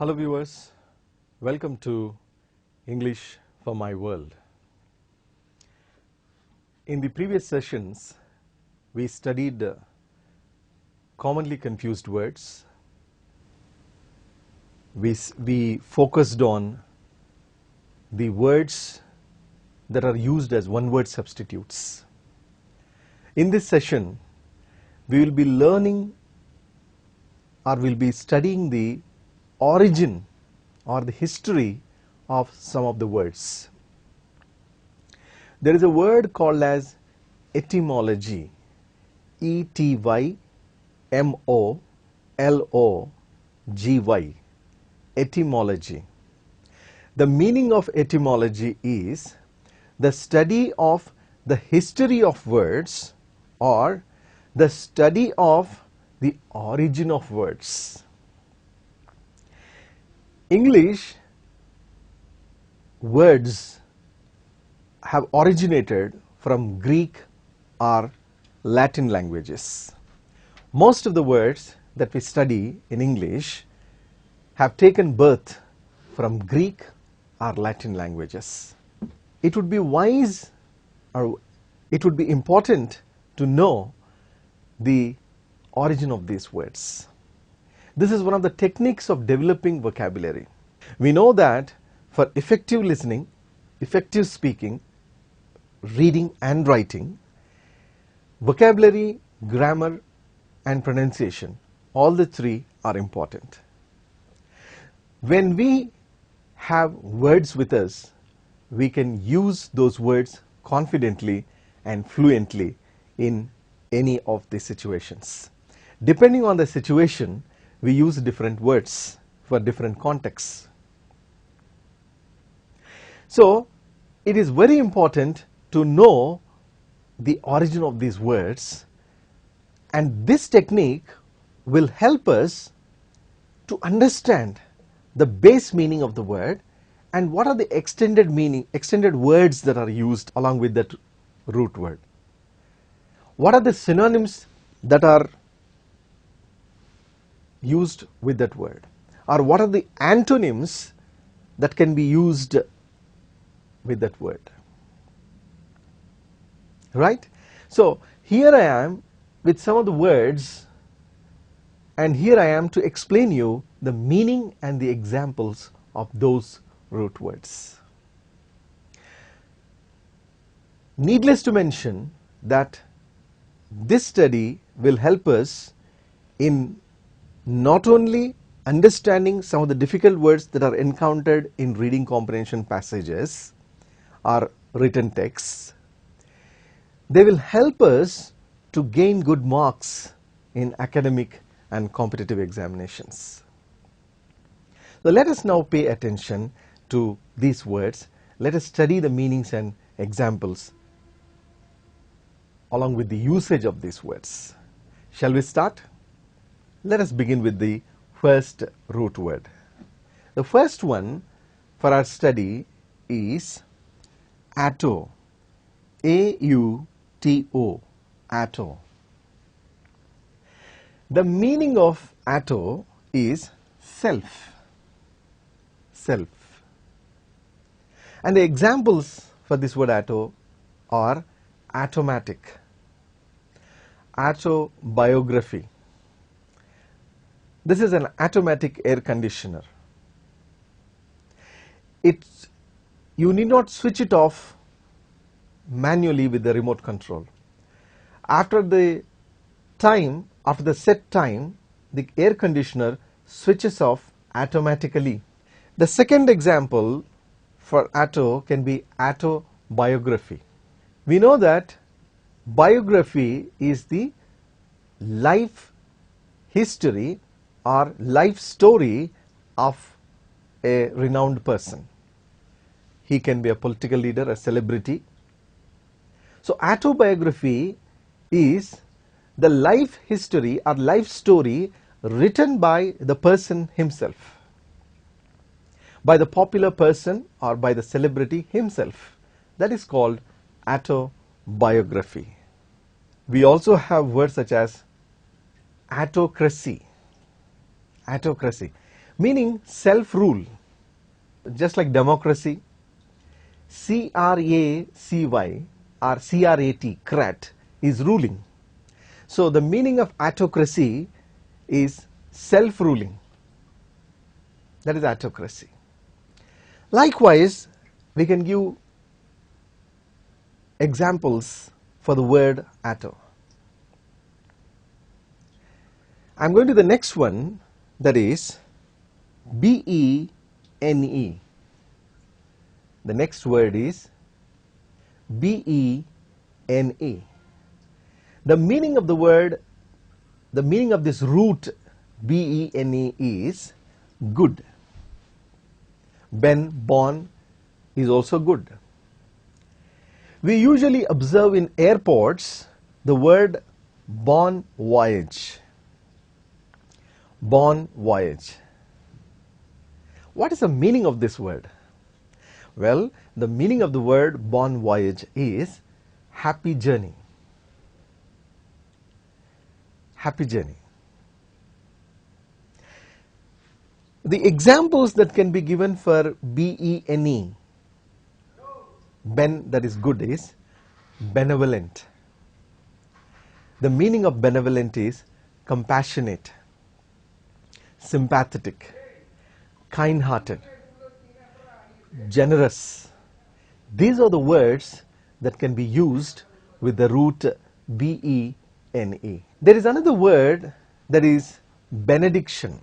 Hello viewers, welcome to English for my world. In the previous sessions, we studied commonly confused words. We focused on the words that are used as one-word substitutes. In this session, we will be learning or we'll be studying the origin or the history of some of the words. There is a word called as etymology, E-T-Y-M-O-L-O-G-Y, etymology. The meaning of etymology is the study of the history of words or the study of the origin of words. English words have originated from Greek or Latin languages. Most of the words that we study in English have taken birth from Greek or Latin languages. It would be wise or it would be important to know the origin of these words. This is one of the techniques of developing vocabulary. We know that for effective listening, effective speaking, reading and writing, vocabulary, grammar and pronunciation, all the three are important. When we have words with us, we can use those words confidently and fluently in any of the situations. Depending on the situation, we use different words for different contexts. So, it is very important to know the origin of these words, and this technique will help us to understand the base meaning of the word and what are the extended words that are used along with that root word. What are the synonyms that are used with that word, or what are the antonyms that can be used with that word, right? So here I am with some of the words, and here I am to explain you the meaning and the examples of those root words. Needless to mention that this study will help us in not only understanding some of the difficult words that are encountered in reading comprehension passages or written texts, they will help us to gain good marks in academic and competitive examinations. So let us now pay attention to these words. Let us study the meanings and examples along with the usage of these words. Shall we start? Let us begin with the first root word. The first one for our study is atto, A-U-T-O, atto. The meaning of atto is self, self. And the examples for this word atto are automatic, autobiography. This is an automatic air conditioner. You need not switch it off manually with the remote control. After the set time, the air conditioner switches off automatically. The second example for atto can be autobiography. We know that biography is the life history or life story of a renowned person. He can be a political leader, a celebrity. So autobiography is the life history or life story written by the person himself, by the popular person or by the celebrity himself. That is called autobiography. We also have words such as autocracy. Autocracy. meaning self-rule, just like democracy. C-R-A-C-Y or C-R-A-T, crat, is ruling. So the meaning of autocracy is self-ruling. That is autocracy. Likewise, we can give examples for the word auto. I am going to the next one, that is B-E-N-E. The next word is B-E-N-E. The meaning of the word, the meaning of this root B-E-N-E is good. Ben, born, is also good. We usually observe in airports the word bon voyage. Bon voyage. What is the meaning of this word? Well, the meaning of the word bon voyage is happy journey. Happy journey. The examples that can be given for B-E-N-E, ben, that is good, is benevolent. The meaning of benevolent is compassionate, sympathetic, kind-hearted, generous. These are the words that can be used with the root B-E-N-E. There is another word, that is benediction.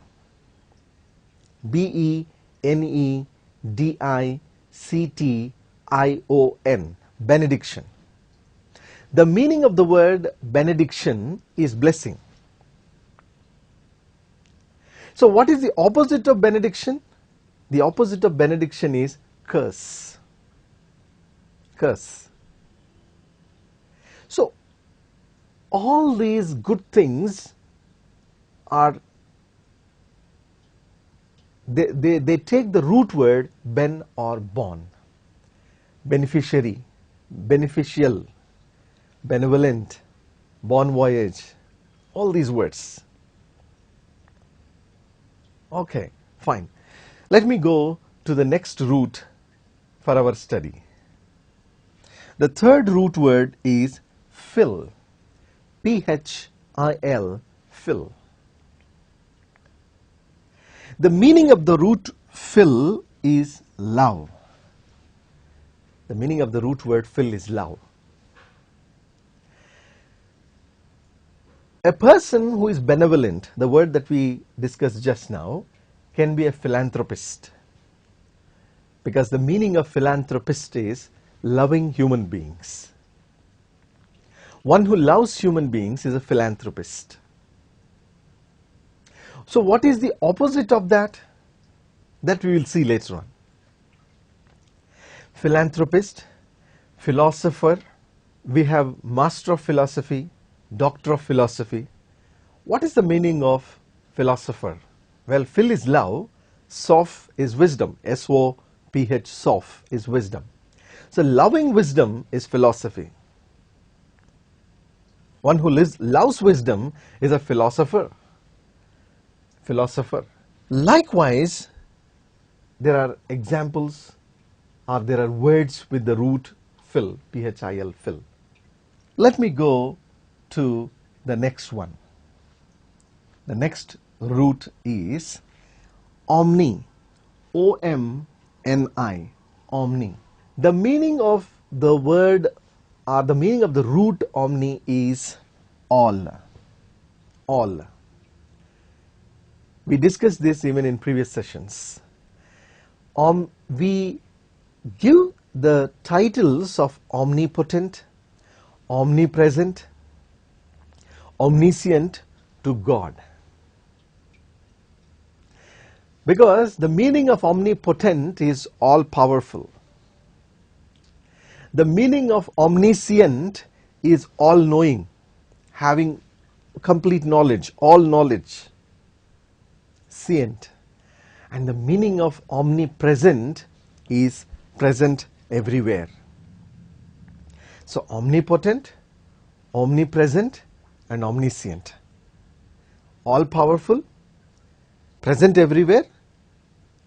B-E-N-E-D-I-C-T-I-O-N, benediction. The meaning of the word benediction is blessing. So what is the opposite of benediction? The opposite of benediction is curse. Curse. So all these good things are, they take the root word ben or bon. Beneficiary, beneficial, benevolent, bon voyage, all these words. Okay, fine. Let me go to the next root for our study. The third root word is fill. P-H-I-L, fill. The meaning of the root fill is love. The meaning of the root word fill is love. A person who is benevolent, the word that we discussed just now, can be a philanthropist, because the meaning of philanthropist is loving human beings. One who loves human beings is a philanthropist. So what is the opposite of that? That we will see later on. Philanthropist, philosopher, we have master of philosophy, doctor of philosophy. What is the meaning of philosopher? Well, phil is love, soph is wisdom, S-O-P-H, soph is wisdom. So loving wisdom is philosophy. One who loves wisdom is a philosopher. Philosopher. Likewise, there are examples, or there are words with the root fill, P-H-I-L, fill. Let me go to the next one. The next root is omni, O-M-N-I, omni. The meaning of the word, or the meaning of the root omni is all. All. We discussed this even in previous sessions. We give the titles of omnipotent, omnipresent, omniscient to God. Because the meaning of omnipotent is all powerful. The meaning of omniscient is all knowing, having complete knowledge, all knowledge. Scient. And the meaning of omnipresent is present everywhere. So omnipotent, omnipresent, and omniscient. All powerful, present everywhere,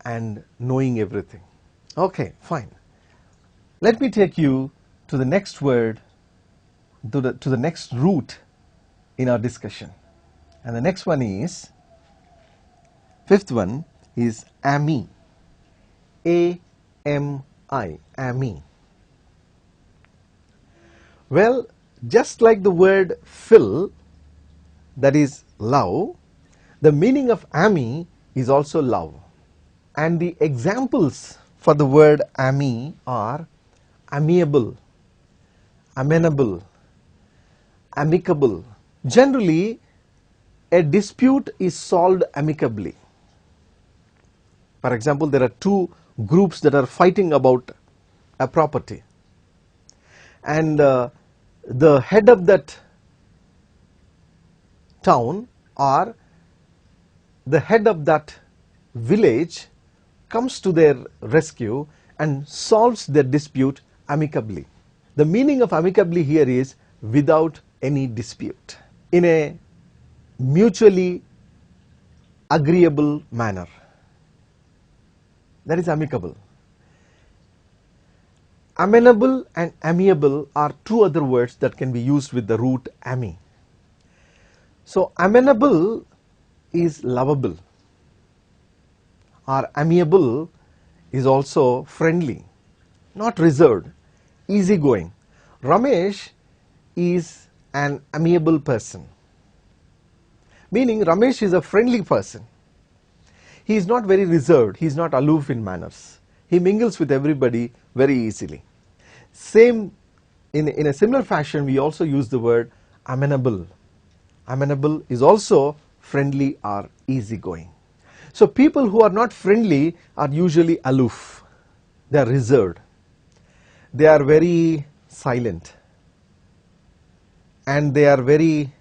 and knowing everything. Okay, fine. Let me take you to the next word, to the next root in our discussion. And the next one is, fifth one is AMI. A-M-I, AMI. Well, just like the word fill, that is love, the meaning of AMI is also love. And the examples for the word AMI are amiable, amenable, amicable. Generally, a dispute is solved amicably. For example, there are two groups that are fighting about a property, and the head of that town or the head of that village comes to their rescue and solves their dispute amicably. The meaning of amicably here is without any dispute, in a mutually agreeable manner. That is amicable. Amenable and amiable are two other words that can be used with the root ami. So amenable is lovable, or amiable is also friendly, not reserved, easygoing. Ramesh is an amiable person, meaning Ramesh is a friendly person. He is not very reserved, he is not aloof in manners. He mingles with everybody very easily. Same, in a similar fashion, we also use the word amenable. Amenable is also friendly or easygoing. So people who are not friendly are usually aloof. They are reserved. They are very silent. And they are very,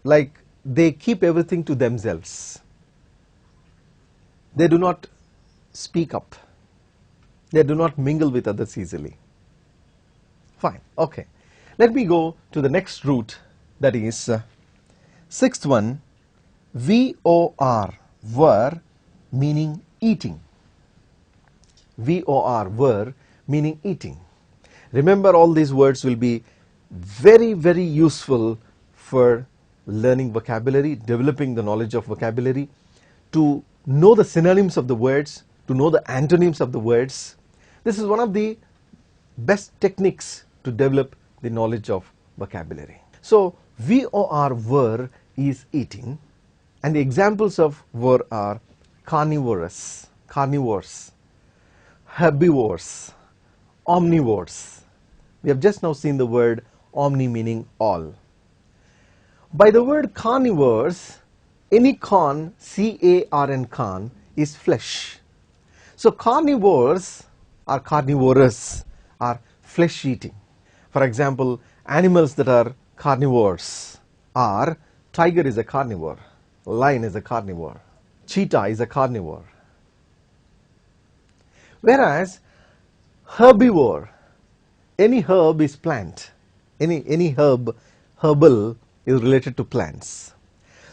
like they keep everything to themselves. They do not speak up. They do not mingle with others easily. Fine, okay. Let me go to the next root, that is sixth one, V-O-R, were, meaning eating. V-O-R, were, meaning eating. Remember, all these words will be very, very useful for learning vocabulary, developing the knowledge of vocabulary, to know the synonyms of the words, to know the antonyms of the words. This is one of the best techniques to develop the knowledge of vocabulary. So VOR, were, is eating, and the examples of were are carnivorous, carnivores, herbivores, omnivores. We have just now seen the word omni, meaning all. By the word carnivores, any con, C-A-R-N, con, is flesh. So carnivores or carnivorous are flesh eating. For example, animals that are carnivores are tiger is a carnivore, lion is a carnivore, cheetah is a carnivore. Whereas herbivore, any herb is plant, any herbal is related to plants.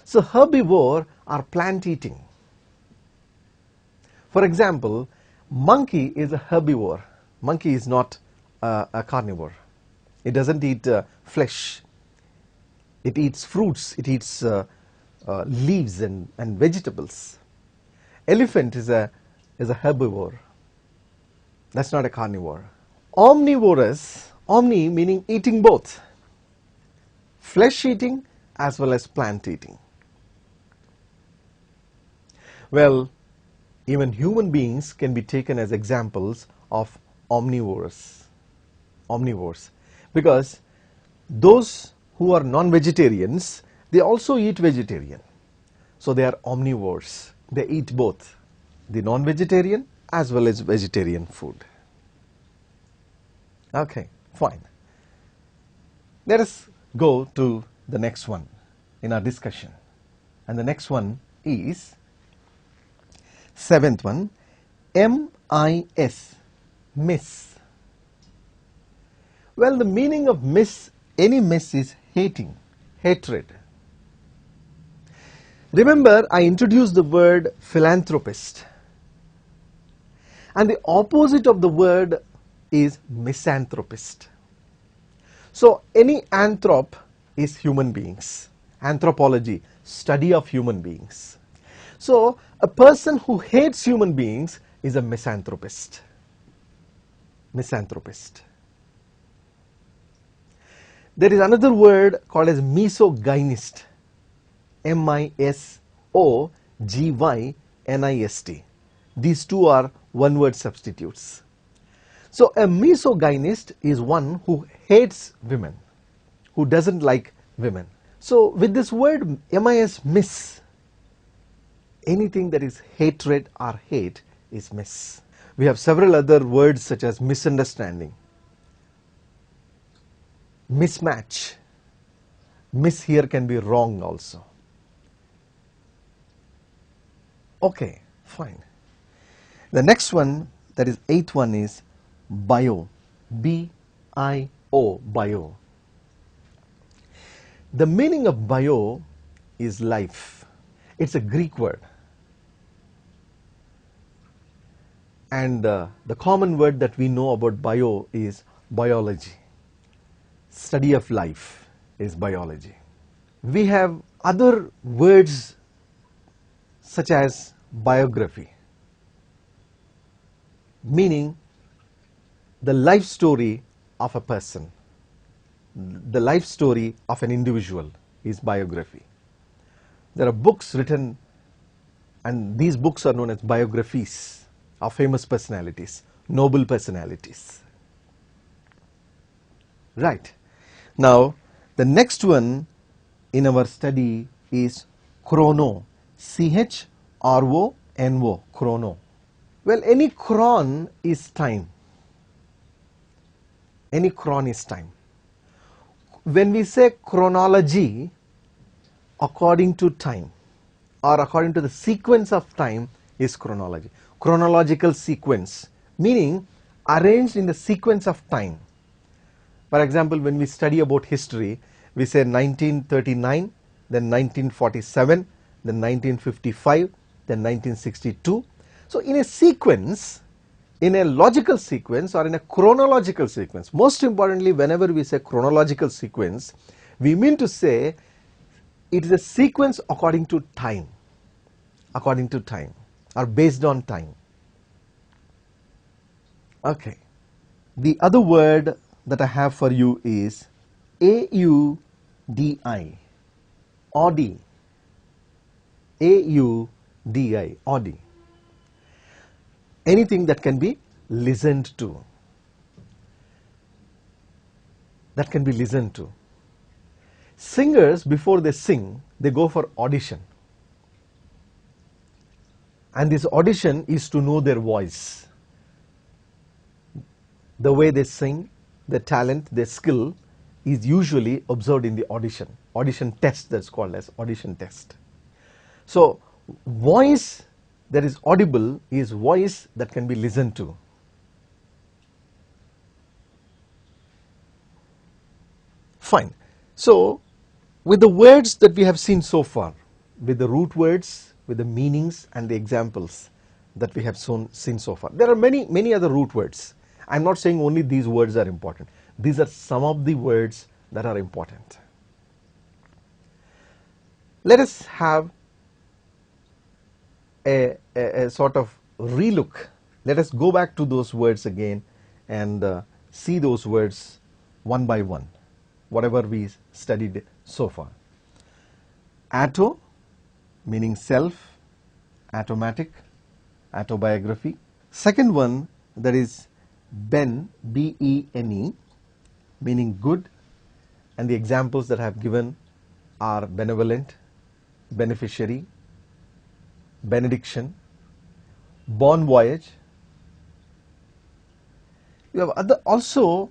So herbivore are plant eating. For example, monkey is a herbivore. Monkey is not a carnivore. It doesn't eat flesh. It eats fruits, it eats leaves and vegetables. Elephant is a herbivore. That's not a carnivore. Omnivorous, omni meaning eating both, flesh eating as well as plant eating. Well, even human beings can be taken as examples of omnivores, because those who are non-vegetarians, they also eat vegetarian. So they are omnivores. They eat both the non-vegetarian as well as vegetarian food. Okay, fine. Let us go to the next one in our discussion. And the next one is seventh one, M-I-S, miss. Well, the meaning of miss, any miss, is hating, hatred. Remember, I introduced the word philanthropist, and the opposite of the word is misanthropist. So any anthrop is human beings. Anthropology, study of human beings. So a person who hates human beings is a misanthropist. Misanthropist. There is another word called as misogynist. M-I-S-O-G-Y-N-I-S-T. These two are one-word substitutes. So a misogynist is one who hates women, who doesn't like women. So with this word MIS, miss, anything that is hatred or hate is miss. We have several other words such as misunderstanding, mismatch. Miss here can be wrong also. Okay, fine. The next one, that is eighth one, is bio. B-I-O, bio. The meaning of bio is life. It's a Greek word. And the common word that we know about bio is biology. Study of life is biology. We have other words such as biography, meaning the life story of a person. The life story of an individual is biography. There are books written, and these books are known as biographies of famous personalities, noble personalities. Right. Now, the next one in our study is chrono. C-H-R-O-N-O, chrono. Well, any chron is time. Any chron is time. When we say chronology, according to time or according to the sequence of time is chronology. Chronological sequence, meaning arranged in the sequence of time. For example, when we study about history, we say 1939, then 1947, then 1955, then 1962. So in a sequence, in a logical sequence or in a chronological sequence, most importantly, whenever we say chronological sequence, we mean to say it is a sequence according to time or based on time. Okay. The other word that I have for you is A-U-D-I, Audi. A-U-D-I, Audi. Anything that can be listened to. That can be listened to. Singers, before they sing, they go for audition. And this audition is to know their voice. The way they sing, their talent, their skill is usually observed in the audition. Audition test, that's called as audition test. So, voice that is audible is voice that can be listened to. Fine. So, with the words that we have seen so far, with the root words, with the meanings and the examples that we have seen so far, there are many other root words. I am not saying only these words are important. These are some of the words that are important. Let us have a sort of relook. Let us go back to those words again and see those words one by one, whatever we studied so far. Auto, meaning self, automatic, autobiography. Second one, that is ben, B-E-N-E, meaning good, and the examples that I have given are benevolent, beneficiary, benediction, bon voyage. You have also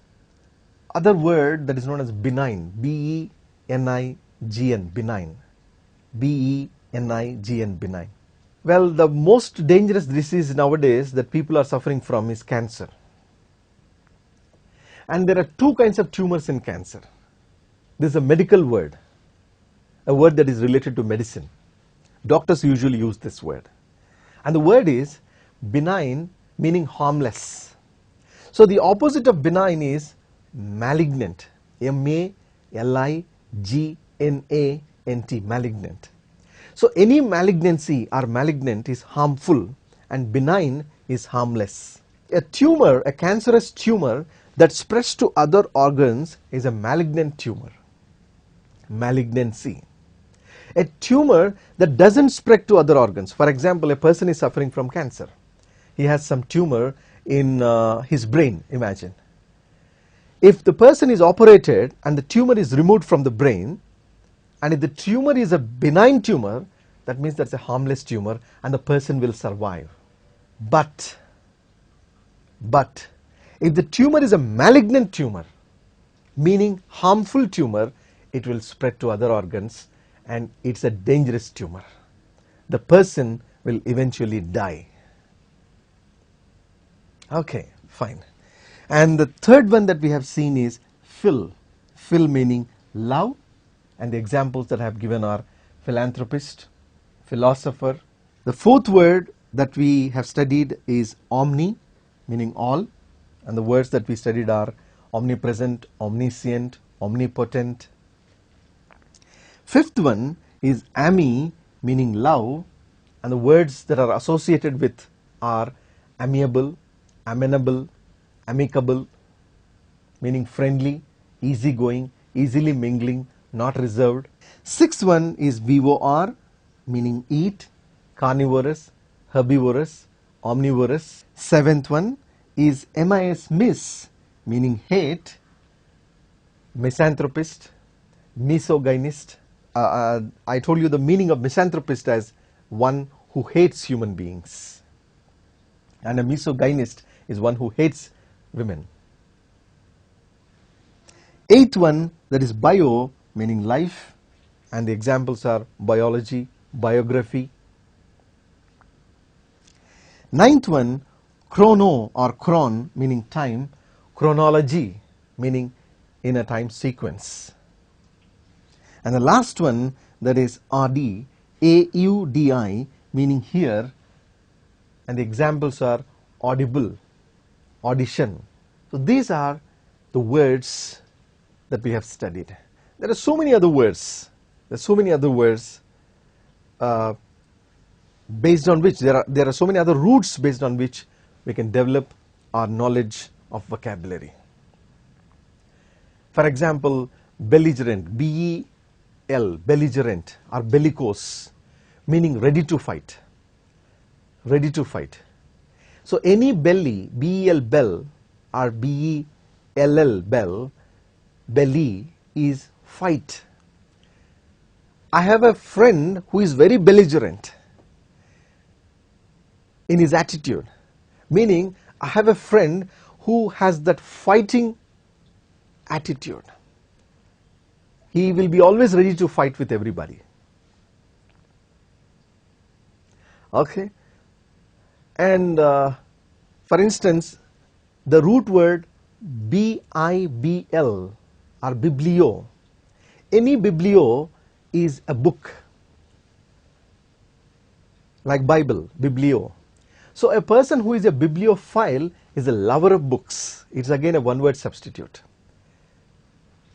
other word that is known as benign, B-E-N-I-G-N, benign, B-E-N-I-G-N, benign. Well, the most dangerous disease nowadays that people are suffering from is cancer. And there are two kinds of tumors in cancer. This is a medical word, a word that is related to medicine. Doctors usually use this word. And the word is benign, meaning harmless. So the opposite of benign is malignant. M-A-L-I-G-N-A-N-T, malignant. So any malignancy or malignant is harmful and benign is harmless. A tumor, a cancerous tumor that spreads to other organs is a malignant tumor. Malignancy. A tumor that doesn't spread to other organs. For example, a person is suffering from cancer. He has some tumor in his brain, imagine. If the person is operated and the tumor is removed from the brain, and if the tumor is a benign tumor, that means that's a harmless tumor and the person will survive. But if the tumor is a malignant tumor, meaning harmful tumor, it will spread to other organs and it's a dangerous tumor. The person will eventually die. Okay, fine. And the third one that we have seen is phil. Phil meaning love, and the examples that I have given are philanthropist, philosopher. The fourth word that we have studied is omni, meaning all, and the words that we studied are omnipresent, omniscient, omnipotent. Fifth one is ami, meaning love, and the words that are associated with are amiable, amenable, amicable, meaning friendly, easygoing, easily mingling, not reserved. Sixth one is VOR, meaning eat, carnivorous, herbivorous, omnivorous. Seventh one is MIS, miss, meaning hate, misanthropist, misogynist. I told you the meaning of misanthropist as one who hates human beings, and a misogynist is one who hates women. Eighth one, that is bio, meaning life, and the examples are biology, biography. Ninth one, chrono or chron, meaning time, chronology, meaning in a time sequence. And the last one, that is RD, AUDI, meaning hear, and the examples are audible, audition. So these are the words that we have studied. There are so many other words. There are so many other words based on which there are so many other roots based on which we can develop our knowledge of vocabulary. For example, belligerent, B-E-L, belligerent or bellicose, meaning ready to fight. Ready to fight. So any belly, B-E-L, bell, or B-E-L-L, bell, belly is fight. I have a friend who is very belligerent in his attitude, meaning I have a friend who has that fighting attitude. He will be always ready to fight with everybody. Okay? And for instance, the root word B-I-B-L or biblio. Any biblio is a book, like Bible, biblio. So a person who is a bibliophile is a lover of books. It's again a one-word substitute.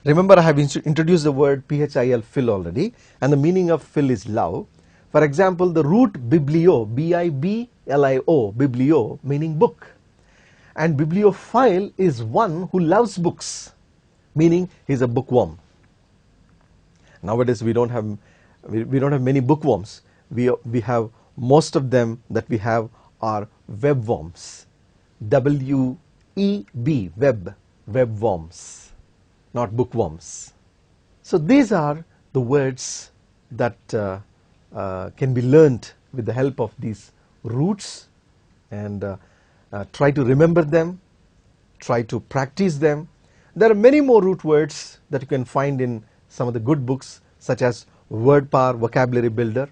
Remember, I have introduced the word phil, phil already, and the meaning of phil is love. For example, the root biblio, B-I-B-L-I-O, biblio, meaning book. And bibliophile is one who loves books, meaning he's a bookworm. Nowadays we don't have many bookworms. We have, most of them that we have are webworms. W-E-B, web, webworms, not bookworms. So these are the words that can be learnt with the help of these roots, and try to remember them, try to practice them. There are many more root words that you can find in some of the good books, such as Word Power Vocabulary Builder.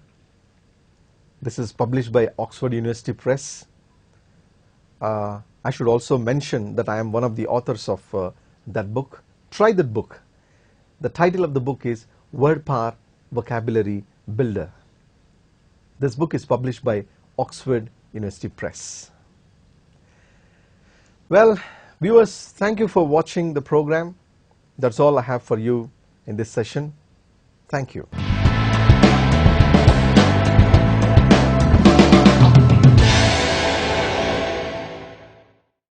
This is published by Oxford University Press. I should also mention that I am one of the authors of that book. Try that book. The title of the book is Word Power Vocabulary Builder. This book is published by Oxford University Press. Well, viewers, thank you for watching the program. That's all I have for you in this session. Thank you.